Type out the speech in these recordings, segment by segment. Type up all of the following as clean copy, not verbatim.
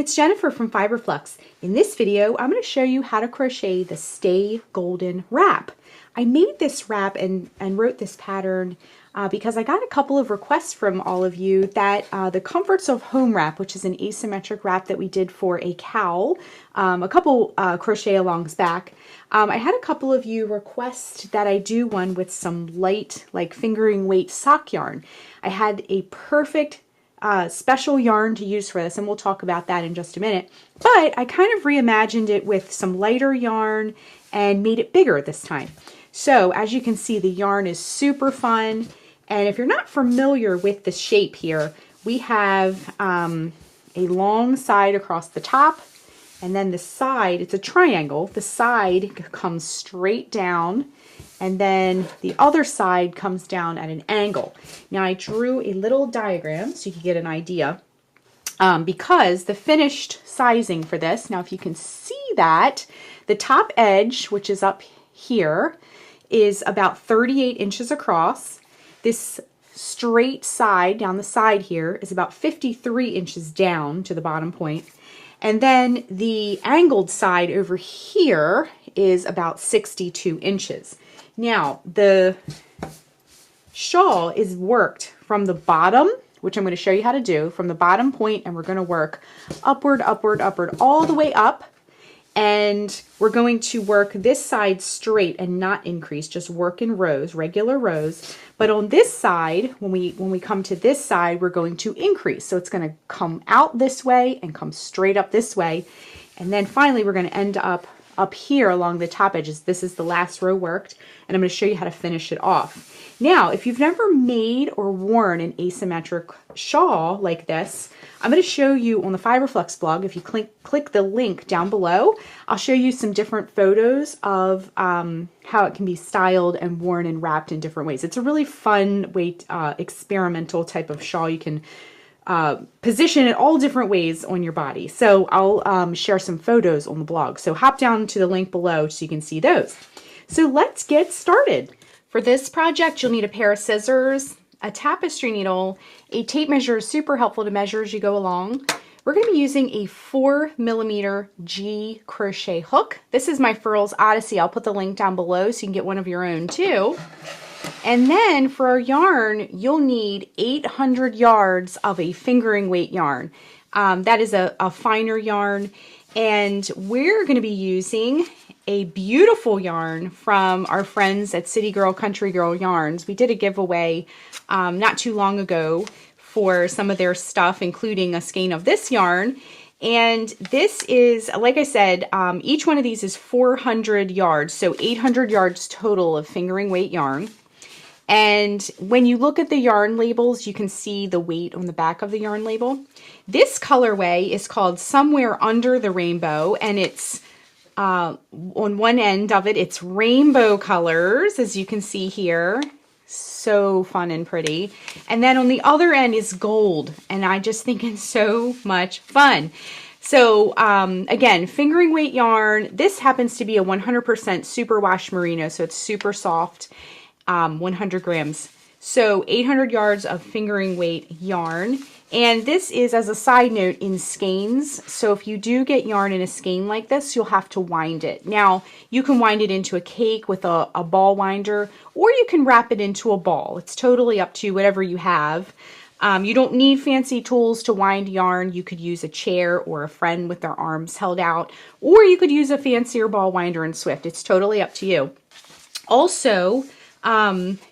it's Jennifer from Flux. In this video, I'm going to show you how to crochet the Stay Golden wrap. I made this wrap and wrote this pattern because I got a couple of requests from all of you that the Comforts of Home wrap, which is an asymmetric wrap that we did for a cowl, a couple crochet alongs back. I had a couple of you request that I do one with some light, like fingering weight sock yarn. I had a perfect special yarn to use for this, and we'll talk about that in just a minute. But I kind of reimagined it with some lighter yarn and made it bigger this time. So as you can see, the yarn is super fun. And if you're not familiar with the shape here, we have a long side across the top, and then the side, it's a triangle. The side comes straight down, and then the other side comes down at an angle. Now I drew a little diagram so you can get an idea because the finished sizing for this, now if you can see that, the top edge, which is up here, is about 38 inches across. This straight side down the side here is about 53 inches down to the bottom point. And then the angled side over here is about 62 inches. Now, the shawl is worked from the bottom, which I'm going to show you how to do, from the bottom point, and we're going to work upward, upward, upward, all the way up. And we're going to work this side straight and not increase, just work in rows, regular rows. But on this side, when we come to this side, we're going to increase. So it's going to come out this way and come straight up this way. And then finally, we're going to end up here along the top edges. This is the last row worked, and I'm going to show you how to finish it off. Now, if you've never made or worn an asymmetric shawl like this, I'm going to show you on the Flux blog. If you click the link down below, I'll show you some different photos of how it can be styled and worn and wrapped in different ways. It's a really fun way, experimental type of shawl. You can position it all different ways on your body. So I'll share some photos on the blog. So hop down to the link below so you can see those. So let's get started. For this project, you'll need a pair of scissors, a tapestry needle, a tape measure is super helpful to measure as you go along. We're going to be using a 4mm G crochet hook. This is my Furls Odyssey. I'll put the link down below so you can get one of your own too. And then for our yarn, you'll need 800 yards of a fingering weight yarn. That is a finer yarn. And we're going to be using a beautiful yarn from our friends at City Girl Country Girl Yarns. We did a giveaway not too long ago for some of their stuff, including a skein of this yarn. And this is, like I said, each one of these is 400 yards, so 800 yards total of fingering weight yarn. And when you look at the yarn labels, you can see the weight on the back of the yarn label. This colorway is called Somewhere Under the Rainbow, and it's on one end of it, it's rainbow colors, as you can see here. So fun and pretty. And then on the other end is gold, and I just think it's so much fun. So again, fingering weight yarn. This happens to be a 100% superwash merino, so it's super soft, 100 grams. So 800 yards of fingering weight yarn. And this is, as a side note, in skeins. So if you do get yarn in a skein like this, you'll have to wind it. Now, you can wind it into a cake with a ball winder, or you can wrap it into a ball. It's totally up to you, whatever you have. You don't need fancy tools to wind yarn. You could use a chair or a friend with their arms held out, or you could use a fancier ball winder in Swift. It's totally up to you. Also,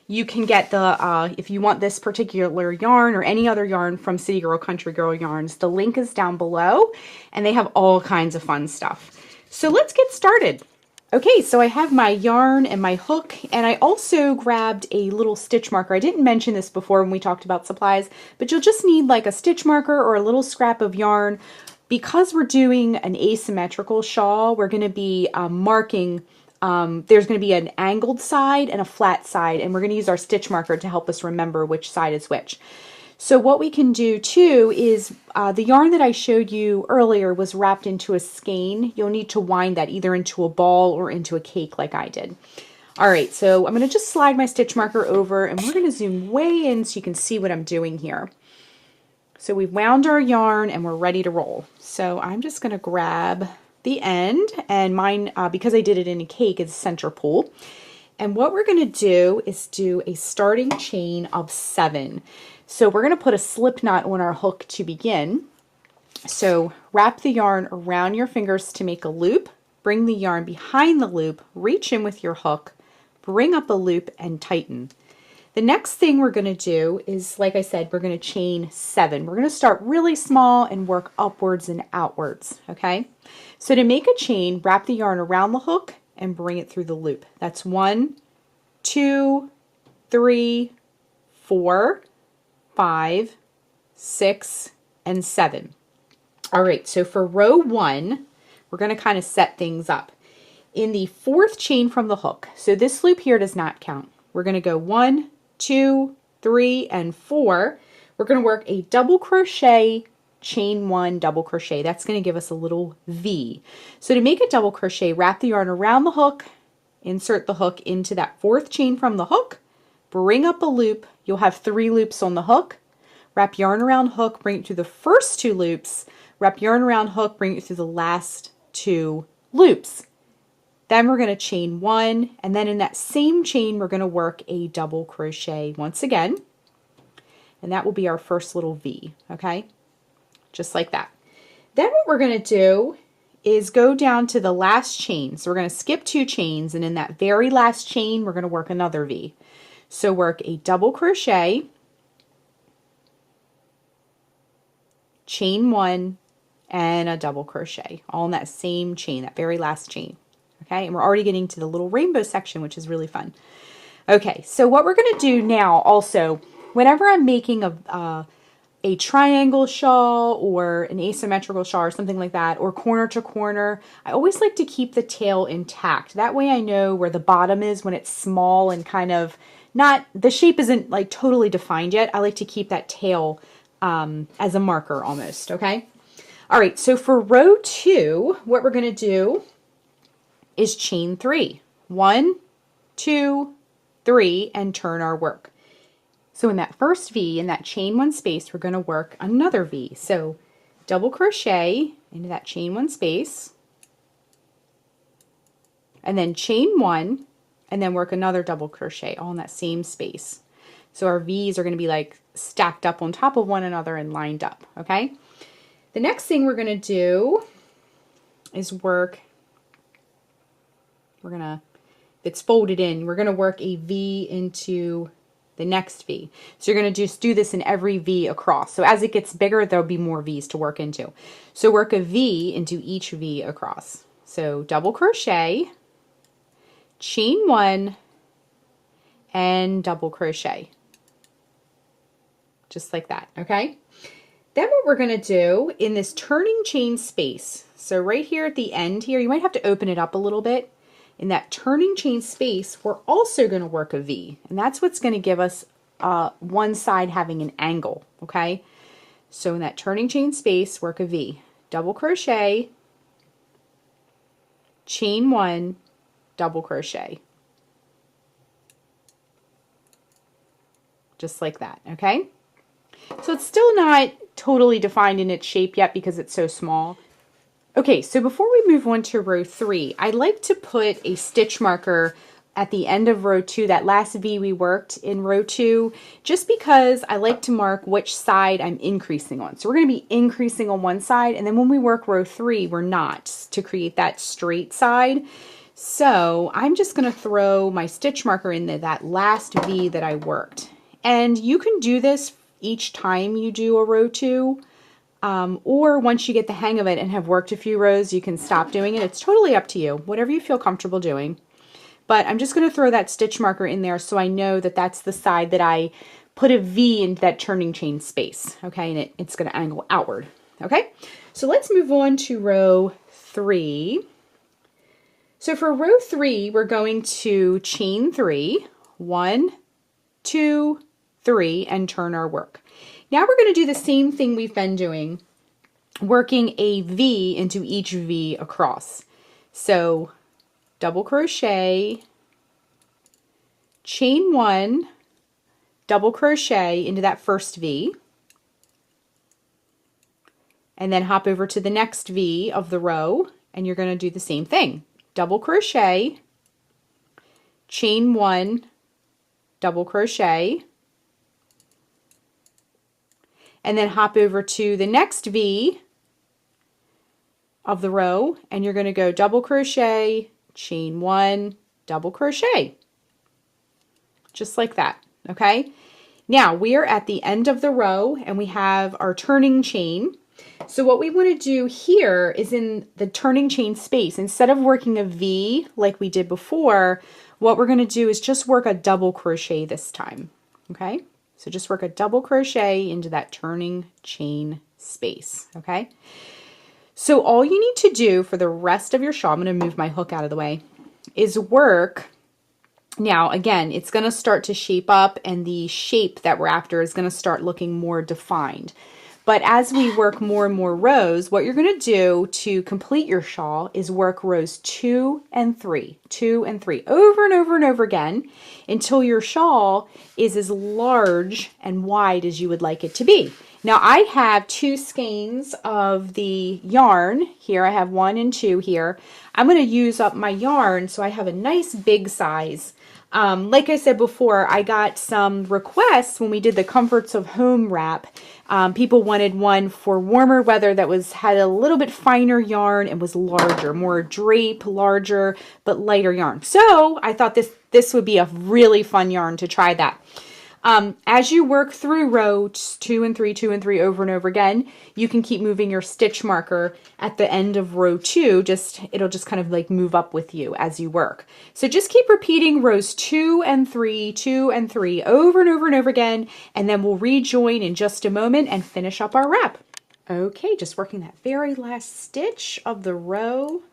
you can get the, if you want this particular yarn or any other yarn from City Girl Country Girl Yarns, the link is down below, and they have all kinds of fun stuff. So let's get started. Okay, so I have my yarn and my hook, and I also grabbed a little stitch marker. I didn't mention this before when we talked about supplies, but you'll just need like a stitch marker or a little scrap of yarn. Because we're doing an asymmetrical shawl, we're going to be marking there's going to be an angled side and a flat side, and we're going to use our stitch marker to help us remember which side is which. So what we can do too is the yarn that I showed you earlier was wrapped into a skein. You'll need to wind that either into a ball or into a cake like I did. All right, so I'm going to just slide my stitch marker over, and we're going to zoom way in so you can see what I'm doing here. So we've wound our yarn and we're ready to roll. So I'm just going to grab the end, and mine, because I did it in a cake, is center pull. And what we're going to do is do a starting chain of 7. So we're going to put a slip knot on our hook to begin. So wrap the yarn around your fingers to make a loop, bring the yarn behind the loop, reach in with your hook, bring up a loop, and tighten. The next thing we're going to do is, like I said, we're going to chain 7. We're going to start really small and work upwards and outwards, okay? So to make a chain, wrap the yarn around the hook and bring it through the loop. That's 1, 2, 3, 4, 5, 6, and 7. All right, so for row 1, we're going to kind of set things up. In the 4th chain from the hook, so this loop here does not count. We're going to go 1, 2, 3, and 4. We're going to work a double crochet, chain 1, double crochet. That's going to give us a little V. So to make a double crochet, wrap the yarn around the hook, insert the hook into that 4th chain from the hook, bring up a loop. You'll have 3 loops on the hook. Wrap yarn around hook, bring it through the first 2 loops. Wrap yarn around hook, bring it through the last 2 loops. Then we're going to chain 1, and then in that same chain we're going to work a double crochet once again, and that will be our first little V, okay? Just like that. Then what we're going to do is go down to the last chain. So we're going to skip 2 chains, and in that very last chain we're going to work another V. So work a double crochet, chain 1, and a double crochet, all in that same chain, that very last chain. Okay, and we're already getting to the little rainbow section, which is really fun. Okay, so what we're going to do now also, whenever I'm making a triangle shawl or an asymmetrical shawl or something like that, or corner to corner, I always like to keep the tail intact. That way I know where the bottom is when it's small and kind of not, the shape isn't like totally defined yet. I like to keep that tail as a marker almost, okay? All right, so for row 2, what we're going to do is chain 3. 1, 2, 3, and turn our work. So in that first V, in that chain 1 space, we're going to work another V. So double crochet into that chain 1 space, and then chain 1, and then work another double crochet all in that same space. So our V's are going to be like stacked up on top of one another and lined up, okay? The next thing we're going to do is work, it's folded in, we're going to work a V into the next V. So you're going to just do this in every V across. So as it gets bigger, there'll be more V's to work into. So work a V into each V across. So double crochet, chain 1, and double crochet. Just like that, okay? Then what we're going to do in this turning chain space, so right here at the end here, you might have to open it up a little bit. In that turning chain space, we're also going to work a V, and that's what's going to give us one side having an angle, okay? So in that turning chain space, work a V. Double crochet, chain 1, double crochet. Just like that, okay? So it's still not totally defined in its shape yet because it's so small. Okay, so before we move on to row 3, I like to put a stitch marker at the end of row 2, that last V we worked in row 2, just because I like to mark which side I'm increasing on. So we're going to be increasing on one side, and then when we work row 3, we're not, to create that straight side. So I'm just going to throw my stitch marker in that last V that I worked. And you can do this each time you do a row 2. Or once you get the hang of it and have worked a few rows, you can stop doing it. It's totally up to you, whatever you feel comfortable doing. But I'm just going to throw that stitch marker in there so I know that that's the side that I put a V into that turning chain space, okay? And it's going to angle outward, okay? So let's move on to row 3. So for row 3, we're going to chain 3, 1, 2, 3, and turn our work. Now we're going to do the same thing we've been doing, working a V into each V across. So double crochet, chain 1, double crochet into that first V, and then hop over to the next V of the row, and you're going to do the same thing. Double crochet, chain 1, double crochet, and then hop over to the next V of the row, and you're going to go double crochet, chain 1, double crochet, just like that. Okay, now we are at the end of the row and we have our turning chain. So what we want to do here is in the turning chain space, instead of working a V like we did before, what we're going to do is just work a double crochet this time. Okay, so just work a double crochet into that turning chain space. Okay, so all you need to do for the rest of your shawl, I'm going to move my hook out of the way, is work. Now, again, it's going to start to shape up and the shape that we're after is going to start looking more defined. But as we work more and more rows, what you're going to do to complete your shawl is work rows 2 and 3, 2 and 3, over and over and over again until your shawl is as large and wide as you would like it to be. Now, I have 2 skeins of the yarn here. I have 1 and 2 here. I'm going to use up my yarn, so I have a nice big size. Like I said before, I got some requests when we did the Comforts of Home wrap. People wanted one for warmer weather that had a little bit finer yarn and was larger, more drape, larger, but lighter yarn. So I thought this would be a really fun yarn to try that. As you work through rows 2 and 3, 2 and 3 over and over again, you can keep moving your stitch marker at the end of row 2. It'll just kind of like move up with you as you work. So just keep repeating rows 2 and 3, 2 and 3 over and over and over again, and then we'll rejoin in just a moment and finish up our wrap. Okay, just working that very last stitch of the row,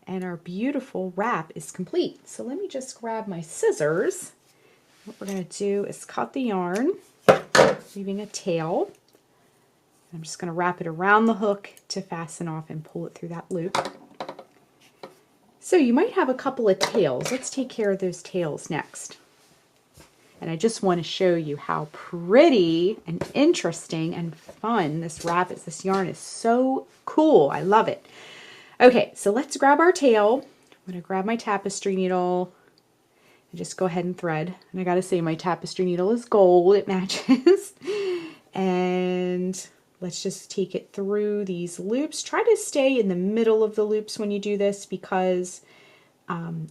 and our beautiful wrap is complete. So let me just grab my scissors. What we're going to do is cut the yarn, leaving a tail. I'm just going to wrap it around the hook to fasten off and pull it through that loop. So you might have a couple of tails. Let's take care of those tails next. And I just want to show you how pretty and interesting and fun this wrap is. This yarn is so cool. I love it. Okay, so let's grab our tail. I'm going to grab my tapestry needle. Just go ahead and thread. And I gotta say, my tapestry needle is gold, it matches. And let's just take it through these loops. Try to stay in the middle of the loops when you do this because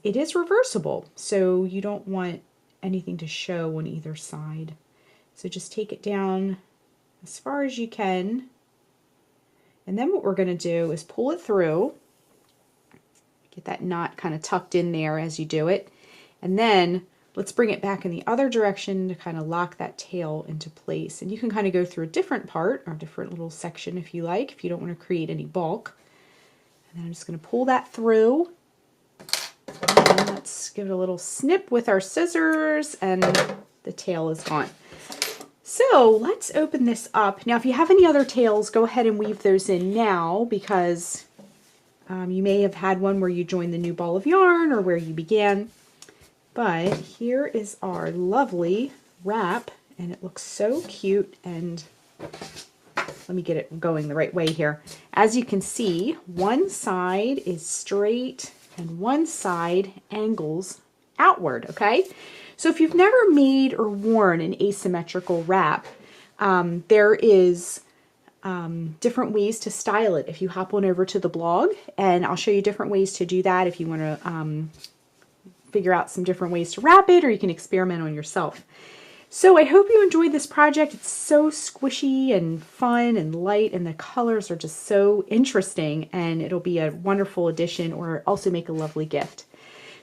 it is reversible. So you don't want anything to show on either side. So just take it down as far as you can. And then what we're gonna do is pull it through. Get that knot kind of tucked in there as you do it. And then let's bring it back in the other direction to kind of lock that tail into place. And you can kind of go through a different part or a different little section if you like, if you don't want to create any bulk. And then I'm just going to pull that through. And let's give it a little snip with our scissors and the tail is gone. So let's open this up. Now, if you have any other tails, go ahead and weave those in now because you may have had one where you joined the new ball of yarn or where you began. But here is our lovely wrap, and it looks so cute, and let me get it going the right way here. As you can see, one side is straight and one side angles outward, okay? So if you've never made or worn an asymmetrical wrap, there is different ways to style it. If you hop on over to the blog, and I'll show you different ways to do that if you want to figure out some different ways to wrap it, or you can experiment on yourself. So I hope you enjoyed this project. It's so squishy and fun and light, and the colors are just so interesting, and it'll be a wonderful addition or also make a lovely gift.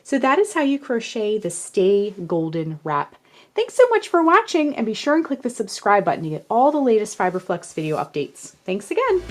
So that is how you crochet the Stay Golden wrap. Thanks so much for watching, and be sure and click the subscribe button to get all the latest Fiber Flux video updates. Thanks again.